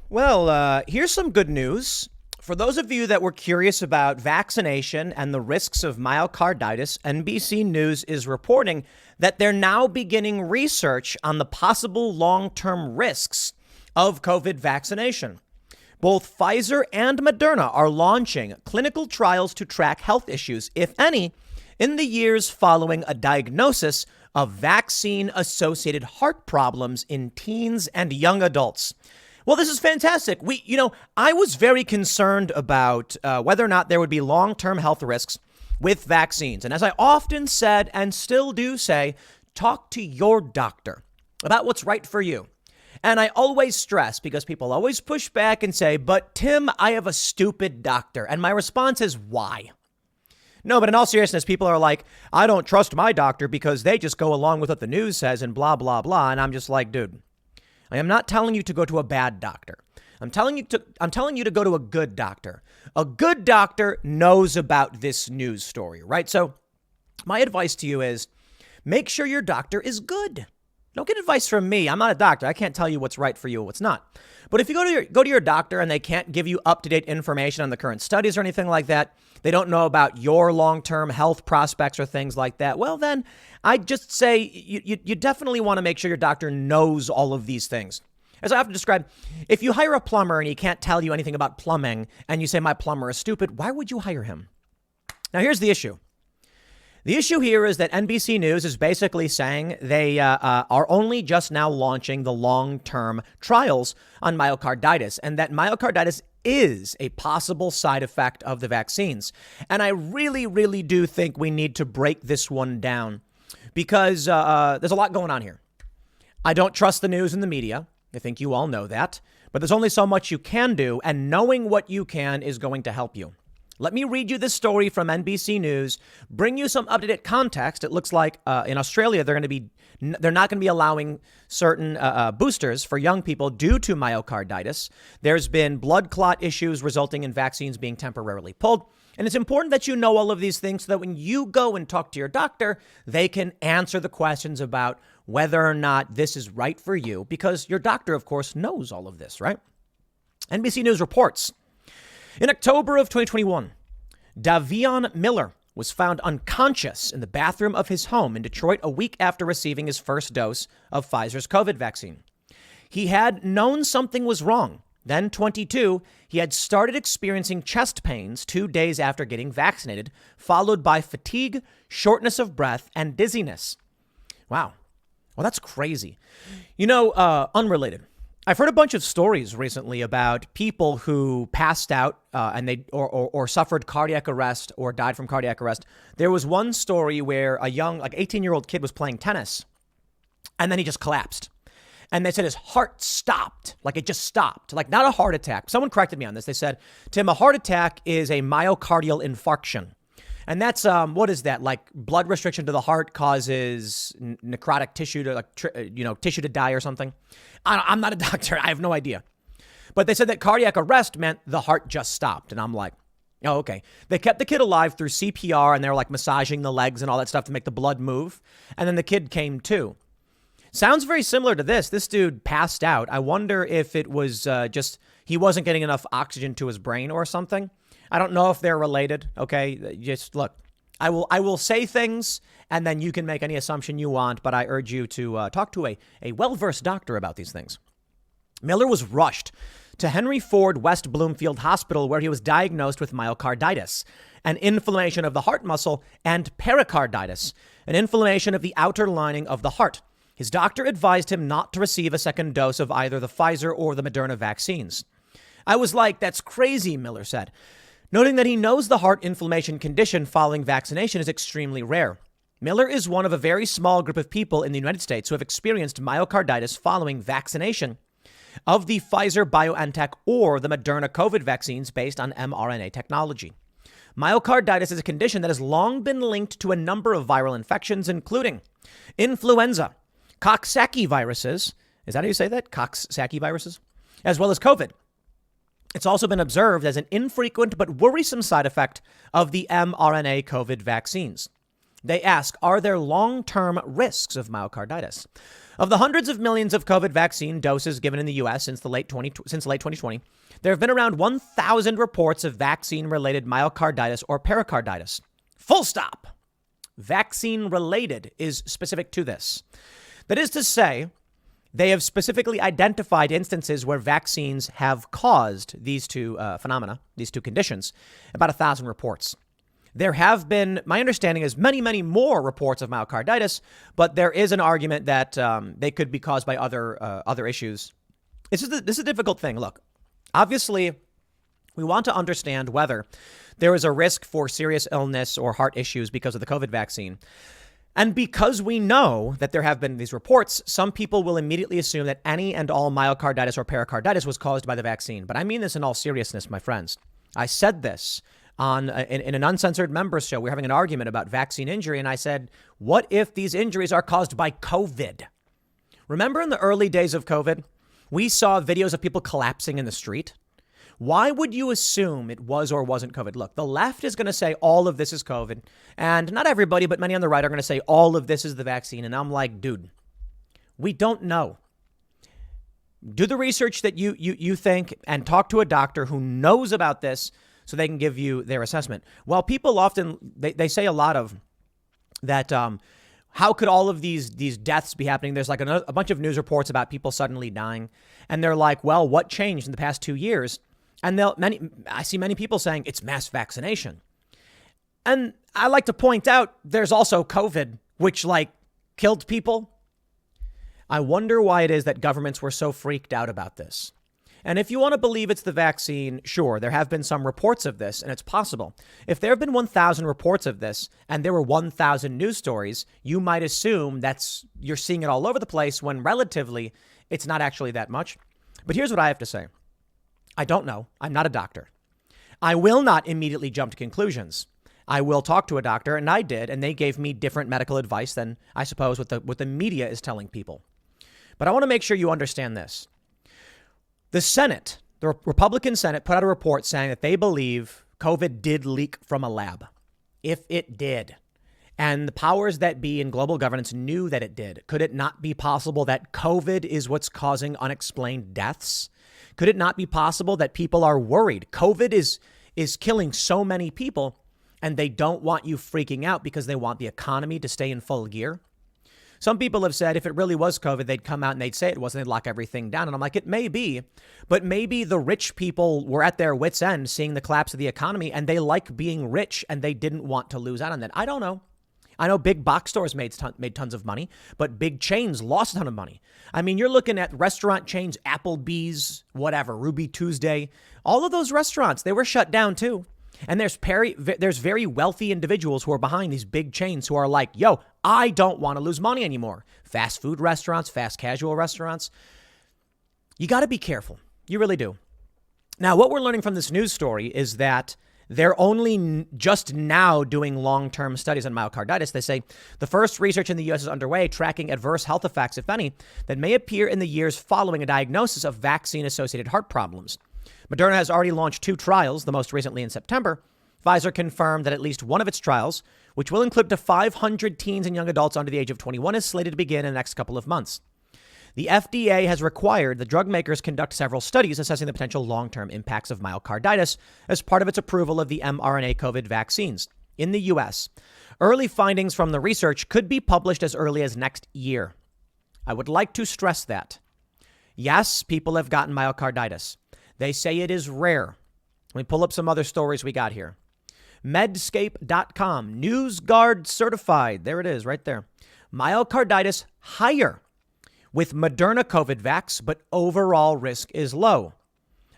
Here's some good news. For those of you that were curious about vaccination and the risks of myocarditis, NBC News is reporting that they're now beginning research on the possible long-term risks of COVID vaccination. Both Pfizer and Moderna are launching clinical trials to track health issues, if any, in the years following a diagnosis of vaccine-associated heart problems in teens and young adults. Well, this is fantastic. I was very concerned about whether or not there would be long-term health risks with vaccines. And as I often said and still do say, talk to your doctor about what's right for you. And I always stress, because people always push back and say, but Tim, I have a stupid doctor. And my response is, why? No, but in all seriousness, people are like, I don't trust my doctor because they just go along with what the news says and blah, blah, blah. And I'm just like, dude, I am not telling you to go to a bad doctor. I'm telling you to go to a good doctor. A good doctor knows about this news story, right? So my advice to you is make sure your doctor is good. Don't get advice from me. I'm not a doctor. I can't tell you what's right for you or what's not. But if you go to your doctor and they can't give you up-to-date information on the current studies or anything like that, they don't know about your long-term health prospects or things like that, well, then I'd just say you definitely want to make sure your doctor knows all of these things. As I often describe, if you hire a plumber and he can't tell you anything about plumbing and you say my plumber is stupid, why would you hire him? Now, here's the issue. The issue here is that NBC News is basically saying they are only just now launching the long-term trials on myocarditis, and that myocarditis is a possible side effect of the vaccines. And I really, really do think we need to break this one down because there's a lot going on here. I don't trust the news and the media. I think you all know that. But there's only so much you can do, and knowing what you can is going to help you. Let me read you this story from NBC News, bring you some up-to-date context. It looks like in Australia, they're not going to be allowing certain boosters for young people due to myocarditis. There's been blood clot issues resulting in vaccines being temporarily pulled. And it's important that you know all of these things so that when you go and talk to your doctor, they can answer the questions about whether or not this is right for you, because your doctor, of course, knows all of this, right? NBC News reports. In October of 2021, Davion Miller was found unconscious in the bathroom of his home in Detroit a week after receiving his first dose of Pfizer's COVID vaccine. He had known something was wrong. Then, 22, he had started experiencing chest pains 2 days after getting vaccinated, followed by fatigue, shortness of breath, and dizziness. Wow. Well, that's crazy. Unrelated. I've heard a bunch of stories recently about people who passed out and they or suffered cardiac arrest or died from cardiac arrest. There was one story where a young, 18-year-old kid was playing tennis and then he just collapsed. And they said his heart stopped, like it just stopped, like not a heart attack. Someone corrected me on this. They said, Tim, a heart attack is a myocardial infarction. And that's, what is that? Like blood restriction to the heart causes necrotic tissue to, tissue to die or something. I'm not a doctor. I have no idea. But they said that cardiac arrest meant the heart just stopped. And I'm like, oh, okay. They kept the kid alive through CPR and they were like massaging the legs and all that stuff to make the blood move. And then the kid came to. Sounds very similar to this. This dude passed out. I wonder if it was just he wasn't getting enough oxygen to his brain or something. I don't know if they're related. OK, just look, I will say things and then you can make any assumption you want. But I urge you to talk to a well-versed doctor about these things. Miller was rushed to Henry Ford West Bloomfield Hospital, where he was diagnosed with myocarditis, an inflammation of the heart muscle, and pericarditis, an inflammation of the outer lining of the heart. His doctor advised him not to receive a second dose of either the Pfizer or the Moderna vaccines. I was like, that's crazy, Miller said, noting that he knows the heart inflammation condition following vaccination is extremely rare. Miller is one of a very small group of people in the United States who have experienced myocarditis following vaccination of the Pfizer-BioNTech or the Moderna COVID vaccines based on mRNA technology. Myocarditis is a condition that has long been linked to a number of viral infections, including influenza, Coxsackie viruses. Is that how you say that? Coxsackie viruses, as well as COVID. It's also been observed as an infrequent but worrisome side effect of the mRNA COVID vaccines. They ask, are there long-term risks of myocarditis? Of the hundreds of millions of COVID vaccine doses given in the U.S. since late 2020, there have been around 1,000 reports of vaccine-related myocarditis or pericarditis. Full stop. Vaccine-related is specific to this. That is to say, they have specifically identified instances where vaccines have caused these two phenomena, these two conditions, about 1,000 reports. There have been, my understanding is, many, many more reports of myocarditis, but there is an argument that they could be caused by other issues. This is a difficult thing. Look, obviously, we want to understand whether there is a risk for serious illness or heart issues because of the COVID vaccine. And because we know that there have been these reports, some people will immediately assume that any and all myocarditis or pericarditis was caused by the vaccine. But I mean this in all seriousness, my friends. I said this in an uncensored members show. We were having an argument about vaccine injury, and I said, what if these injuries are caused by COVID? Remember in the early days of COVID, we saw videos of people collapsing in the street? Why would you assume it was or wasn't COVID? Look, the left is going to say all of this is COVID, and not everybody, but many on the right are going to say all of this is the vaccine. And I'm like, dude, we don't know. Do the research that you think and talk to a doctor who knows about this so they can give you their assessment. Well, people often, they say a lot of that, how could all of these deaths be happening? There's like a bunch of news reports about people suddenly dying. And they're like, well, what changed in the past 2 years? And I see many people saying it's mass vaccination. And I like to point out there's also COVID, which killed people. I wonder why it is that governments were so freaked out about this. And if you want to believe it's the vaccine, sure, there have been some reports of this, and it's possible. If there have been 1,000 reports of this and there were 1,000 news stories, you might assume you're seeing it all over the place when relatively it's not actually that much. But here's what I have to say. I don't know. I'm not a doctor. I will not immediately jump to conclusions. I will talk to a doctor, and I did, and they gave me different medical advice than I suppose what the media is telling people. But I want to make sure you understand this. The Senate, the Republican Senate, put out a report saying that they believe COVID did leak from a lab. If it did, and the powers that be in global governance knew that it did, could it not be possible that COVID is what's causing unexplained deaths? Could it not be possible that people are worried? COVID is killing so many people, and they don't want you freaking out because they want the economy to stay in full gear. Some people have said if it really was COVID, they'd come out and they'd say it wasn't, they'd lock everything down. And I'm like, it may be, but maybe the rich people were at their wits' end seeing the collapse of the economy, and they like being rich and they didn't want to lose out on that. I don't know. I know big box stores made tons of money, but big chains lost a ton of money. I mean, you're looking at restaurant chains, Applebee's, whatever, Ruby Tuesday, all of those restaurants, they were shut down too. And there's very wealthy individuals who are behind these big chains who are like, yo, I don't want to lose money anymore. Fast food restaurants, fast casual restaurants. You got to be careful. You really do. Now, what we're learning from this news story is that they're only just now doing long-term studies on myocarditis. They say the first research in the U.S. is underway, tracking adverse health effects, if any, that may appear in the years following a diagnosis of vaccine-associated heart problems. Moderna has already launched 2 trials, the most recently in September. Pfizer confirmed that at least one of its trials, which will include up to 500 teens and young adults under the age of 21, is slated to begin in the next couple of months. The FDA has required the drug makers conduct several studies assessing the potential long-term impacts of myocarditis as part of its approval of the mRNA COVID vaccines in the U.S. Early findings from the research could be published as early as next year. I would like to stress that. Yes, people have gotten myocarditis. They say it is rare. Let me pull up some other stories we got here. Medscape.com, NewsGuard certified. There it is right there. Myocarditis higher with Moderna COVID vax, but overall risk is low.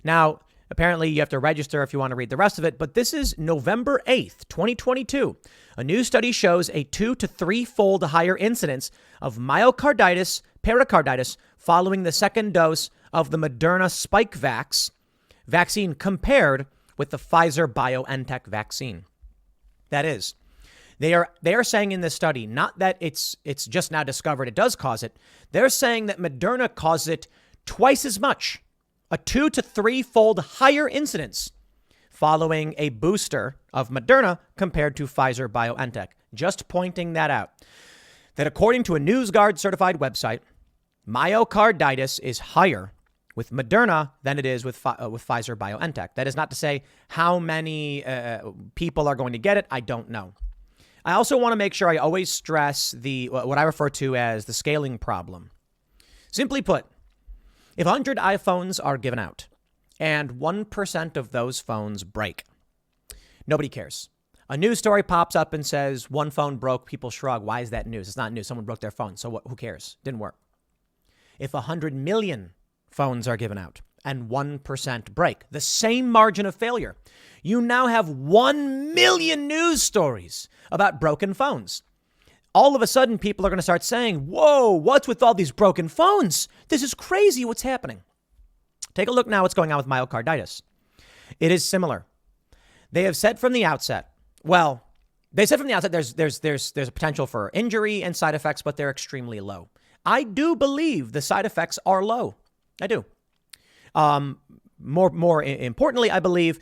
Now, apparently you have to register if you want to read the rest of it, but this is November 8th, 2022. A new study shows a 2 to 3-fold higher incidence of myocarditis, pericarditis following the second dose of the Moderna Spike vaccine compared with the Pfizer BioNTech vaccine. That is, they are saying in this study, not that it's just now discovered it does cause it. They're saying that Moderna causes it twice as much, a 2 to 3-fold higher incidence following a booster of Moderna compared to Pfizer BioNTech. Just pointing that out. That according to a NewsGuard certified website, myocarditis is higher with Moderna than it is with Pfizer BioNTech. That is not to say how many people are going to get it. I don't know. I also want to make sure I always stress what I refer to as the scaling problem. Simply put, if 100 iPhones are given out and 1% of those phones break, nobody cares. A news story pops up and says one phone broke. People shrug. Why is that news? It's not news. Someone broke their phone. So what? Who cares? Didn't work. If 100 million phones are given out and 1% break, the same margin of failure, you now have 1 million news stories about broken phones. All of a sudden, people are going to start saying, whoa, what's with all these broken phones? This is crazy. What's happening? Take a look now what's going on with myocarditis. It is similar. They have said from the outset, there's a potential for injury and side effects, but they're extremely low. I do believe the side effects are low. I do. More importantly, I believe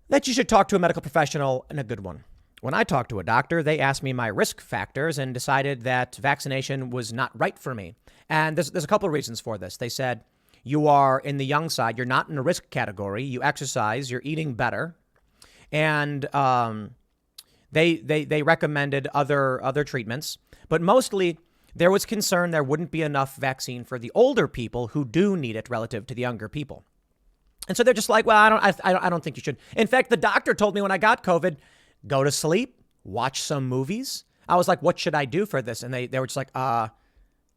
that you should talk to a medical professional, and a good one. When I talked to a doctor, they asked me my risk factors and decided that vaccination was not right for me. And there's a couple of reasons for this. They said, you are in the young side. You're not in a risk category. You exercise. You're eating better. And they recommended other treatments. But mostly, there was concern there wouldn't be enough vaccine for the older people who do need it relative to the younger people. And so they're just like, well, I don't think you should. In fact, the doctor told me when I got COVID, go to sleep, watch some movies. I was like, what should I do for this? And they were just like,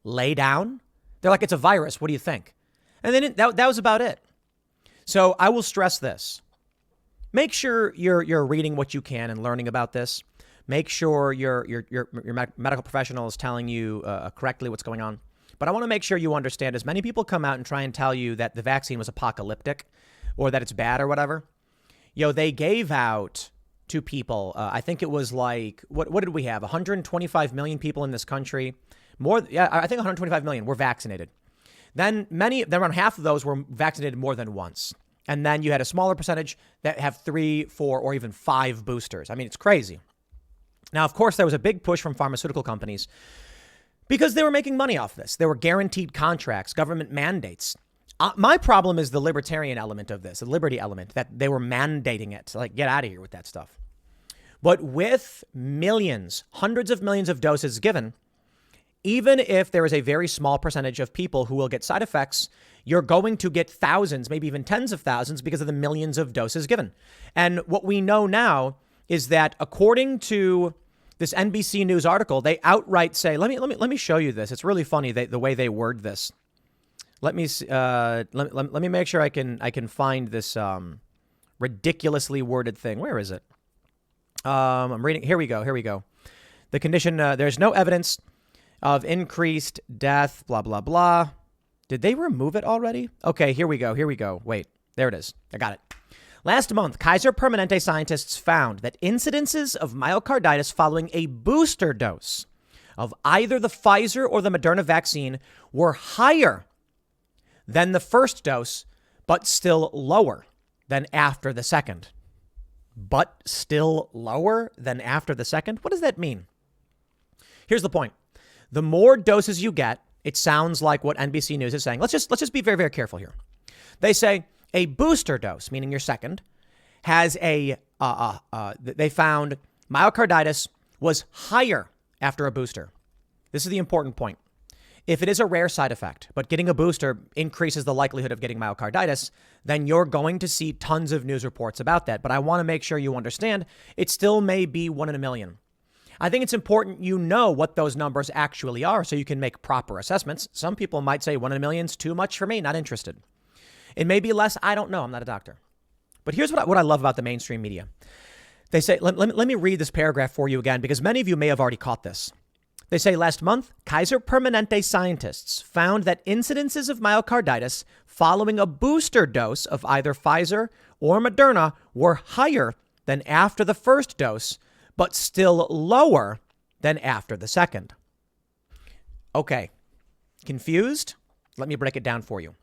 lay down. They're like, it's a virus. What do you think? And then that was about it. So I will stress this. Make sure you're reading what you can and learning about this. Make sure your medical professional is telling you correctly what's going on. But I want to make sure you understand, as many people come out and try and tell you that the vaccine was apocalyptic or that it's bad or whatever. They gave out to people. I think it was like, what did we have? 125 million people in this country. I think 125 million were vaccinated. Then around half of those were vaccinated more than once. And then you had a smaller percentage that have 3, 4, or even 5 boosters. I mean, it's crazy. Now, of course, there was a big push from pharmaceutical companies because they were making money off this. There were guaranteed contracts, government mandates. My problem is the libertarian element of this, the liberty element, that they were mandating it. Like, get out of here with that stuff. But with millions, hundreds of millions of doses given, even if there is a very small percentage of people who will get side effects, you're going to get thousands, maybe even tens of thousands because of the millions of doses given. And what we know now is that according to this NBC News article, they outright say, let me show you this. It's really funny the way they word this. Let me make sure I can find this ridiculously worded thing. Where is it? I'm reading. Here we go. The condition, there's no evidence of increased death, blah, blah, blah. Did they remove it already? Okay, here we go. Wait, there it is. I got it. Last month, Kaiser Permanente scientists found that incidences of myocarditis following a booster dose of either the Pfizer or the Moderna vaccine were higher than the first dose, but still lower than after the second. But still lower than after the second? What does that mean? Here's the point. The more doses you get, it sounds like what NBC News is saying. Let's just be very, very careful here. They say a booster dose, meaning your second, has they found myocarditis was higher after a booster. This is the important point. If it is a rare side effect, but getting a booster increases the likelihood of getting myocarditis, then you're going to see tons of news reports about that. But I want to make sure you understand it still may be 1 in a million. I think it's important you know what those numbers actually are so you can make proper assessments. Some people might say 1 in a million is too much for me, not interested. It may be less. I don't know. I'm not a doctor. But here's what I love about the mainstream media. They say, let me read this paragraph for you again, because many of you may have already caught this. They say last month, Kaiser Permanente scientists found that incidences of myocarditis following a booster dose of either Pfizer or Moderna were higher than after the first dose, but still lower than after the second. Okay. Confused? Let me break it down for you.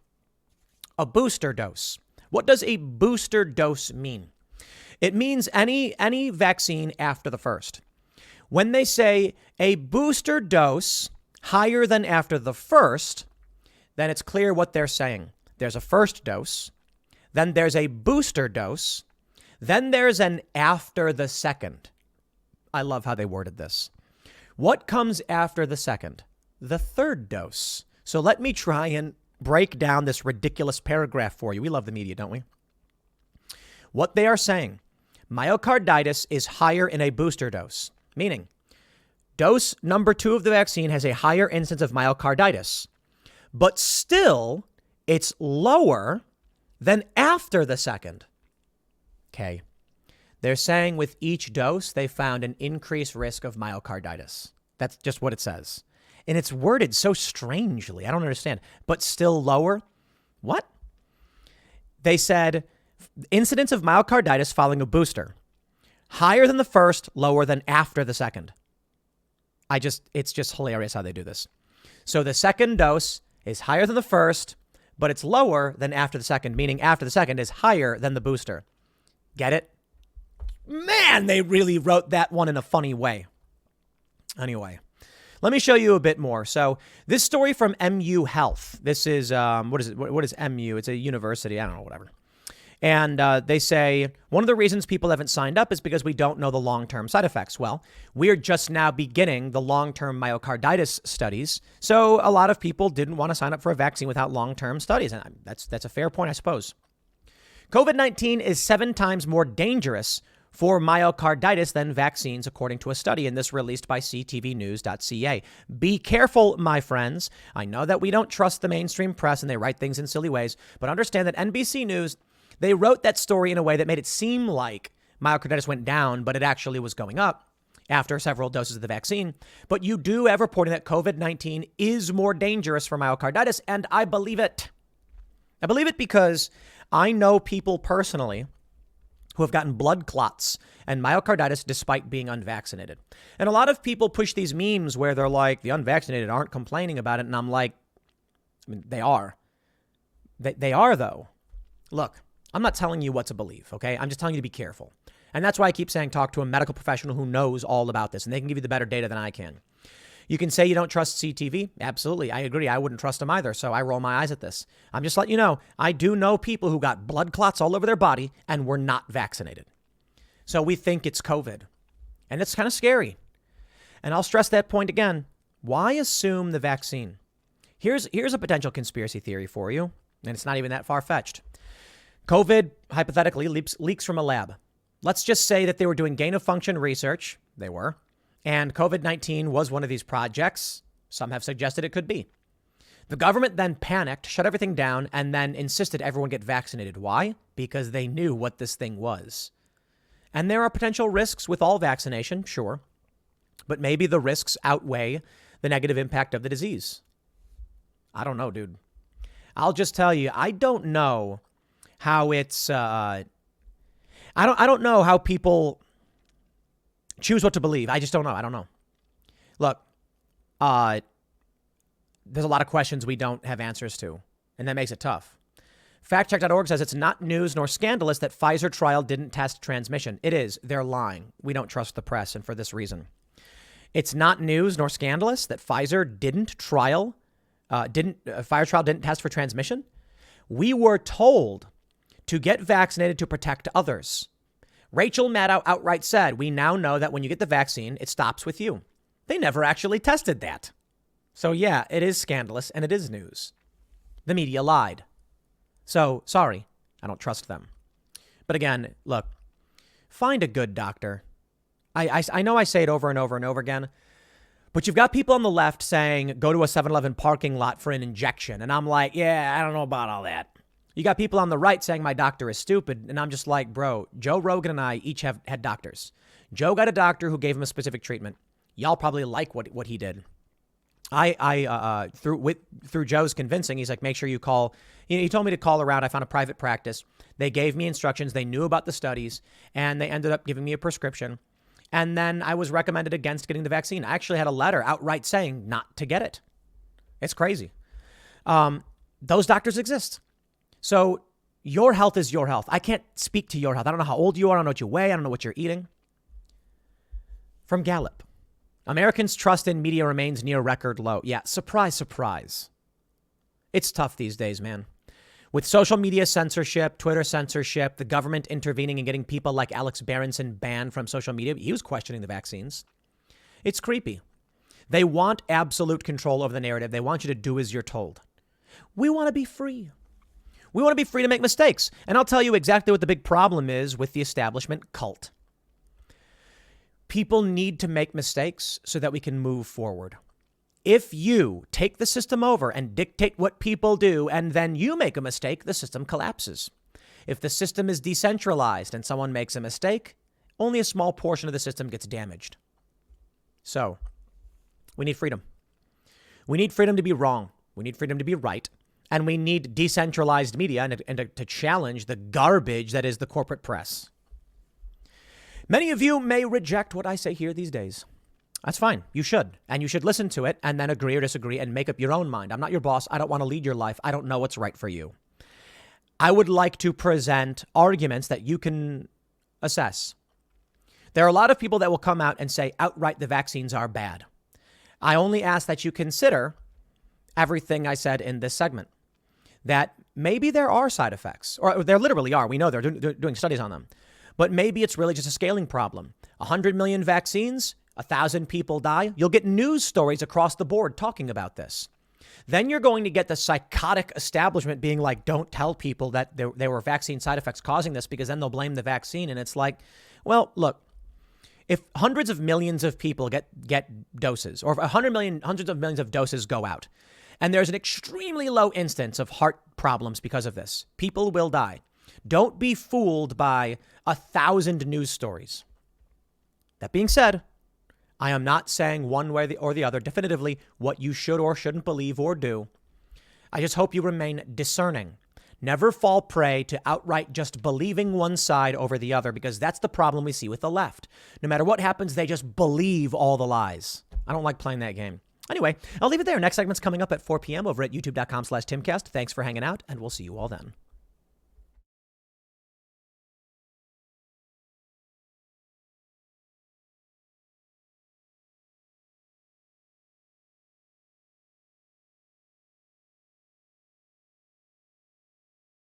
A booster dose. What does a booster dose mean? It means any vaccine after the first. When they say a booster dose higher than after the first, then it's clear what they're saying. There's a first dose, then there's a booster dose, then there's an after the second. I love how they worded this. What comes after the second? The third dose. So let me try and break down this ridiculous paragraph for you. We love the media, don't we? What they are saying, myocarditis is higher in a booster dose, meaning dose number 2 of the vaccine has a higher incidence of myocarditis, but still it's lower than after the second. Okay. They're saying with each dose, they found an increased risk of myocarditis. That's just what it says. And it's worded so strangely. I don't understand. But still lower? What? They said incidence of myocarditis following a booster. Higher than the first, lower than after the second. It's just hilarious how they do this. So the second dose is higher than the first, but it's lower than after the second, meaning after the second is higher than the booster. Get it? Man, they really wrote that one in a funny way. Anyway, let me show you a bit more. So this story from MU Health. This is, what is it? What is MU? It's a university. I don't know, whatever. And they say one of the reasons people haven't signed up is because we don't know the long-term side effects. Well, we're just now beginning the long-term myocarditis studies. So a lot of people didn't want to sign up for a vaccine without long-term studies. And that's a fair point, I suppose. COVID-19 is 7 times more dangerous for myocarditis than vaccines, according to a study in this released by ctvnews.ca. Be careful, my friends. I know that we don't trust the mainstream press and they write things in silly ways, but understand that NBC News, they wrote that story in a way that made it seem like myocarditis went down, but it actually was going up after several doses of the vaccine. But you do have reporting that COVID-19 is more dangerous for myocarditis, and I believe it. I believe it because I know people personally who have gotten blood clots and myocarditis despite being unvaccinated. And a lot of people push these memes where they're like, the unvaccinated aren't complaining about it. And I'm like, I mean, they are. They are, though. Look, I'm not telling you what to believe, okay? I'm just telling you to be careful. And that's why I keep saying talk to a medical professional who knows all about this, and they can give you the better data than I can. You can say you don't trust CTV. Absolutely. I agree. I wouldn't trust them either. So I roll my eyes at this. I'm just letting you know, I do know people who got blood clots all over their body and were not vaccinated. So we think it's COVID. And it's kind of scary. And I'll stress that point again. Why assume the vaccine? Here's a potential conspiracy theory for you. And it's not even that far-fetched. COVID, hypothetically, leaks from a lab. Let's just say that they were doing gain-of-function research. They were. And COVID-19 was one of these projects. Some have suggested it could be. The government then panicked, shut everything down, and then insisted everyone get vaccinated. Why? Because they knew what this thing was. And there are potential risks with all vaccination, sure. But maybe the risks outweigh the negative impact of the disease. I don't know, dude. I'll just tell you, I don't know how it's... I don't know how people choose what to believe. I just don't know. I don't know. Look, there's a lot of questions we don't have answers to, and that makes it tough. Factcheck.org says it's not news nor scandalous that Pfizer trial didn't test transmission. It is. They're lying. We don't trust the press, and for this reason. It's not news nor scandalous that Pfizer trial didn't test for transmission. We were told to get vaccinated to protect others. Rachel Maddow outright said, we now know that when you get the vaccine, it stops with you. They never actually tested that. So yeah, it is scandalous and it is news. The media lied. So sorry, I don't trust them. But again, look, find a good doctor. I know I say it over and over and over again, but you've got people on the left saying, go to a 7-Eleven parking lot for an injection. And I'm like, yeah, I don't know about all that. You got people on the right saying my doctor is stupid. And I'm just like, bro, Joe Rogan and I each have had doctors. Joe got a doctor who gave him a specific treatment. Y'all probably like what he did. Through Joe's convincing, he's like, make sure you call. He told me to call around. I found a private practice. They gave me instructions. They knew about the studies and they ended up giving me a prescription. And then I was recommended against getting the vaccine. I actually had a letter outright saying not to get it. It's crazy. Those doctors exist. So your health is your health. I can't speak to your health. I don't know how old you are. I don't know what you weigh. I don't know what you're eating. From Gallup, Americans' trust in media remains near record low. Yeah, surprise, surprise. It's tough these days, man. With social media censorship, Twitter censorship, the government intervening and getting people like Alex Berenson banned from social media. He was questioning the vaccines. It's creepy. They want absolute control over the narrative. They want you to do as you're told. We want to be free. We want to be free to make mistakes. And I'll tell you exactly what the big problem is with the establishment cult. People need to make mistakes so that we can move forward. If you take the system over and dictate what people do, and then you make a mistake, the system collapses. If the system is decentralized and someone makes a mistake, only a small portion of the system gets damaged. So, we need freedom. We need freedom to be wrong. We need freedom to be right. And we need decentralized media and to challenge the garbage that is the corporate press. Many of you may reject what I say here these days. That's fine. You should. And you should listen to it and then agree or disagree and make up your own mind. I'm not your boss. I don't want to lead your life. I don't know what's right for you. I would like to present arguments that you can assess. There are a lot of people that will come out and say outright the vaccines are bad. I only ask that you consider everything I said in this segment, that maybe there are side effects, or there literally are. We know they're doing studies on them. But maybe it's really just a scaling problem. 100 million vaccines, 1,000 people die. You'll get news stories across the board talking about this. Then you're going to get the psychotic establishment being like, don't tell people that there were vaccine side effects causing this because then they'll blame the vaccine. And it's like, well, look, if hundreds of millions of people get doses, or if hundreds of millions of doses go out, and there's an extremely low instance of heart problems because of this, people will die. Don't be fooled by 1,000 news stories. That being said, I am not saying one way or the other definitively what you should or shouldn't believe or do. I just hope you remain discerning. Never fall prey to outright just believing one side over the other, because that's the problem we see with the left. No matter what happens, they just believe all the lies. I don't like playing that game. Anyway, I'll leave it there. Next segment's coming up at 4 p.m. over at youtube.com/Timcast. Thanks for hanging out, and we'll see you all then.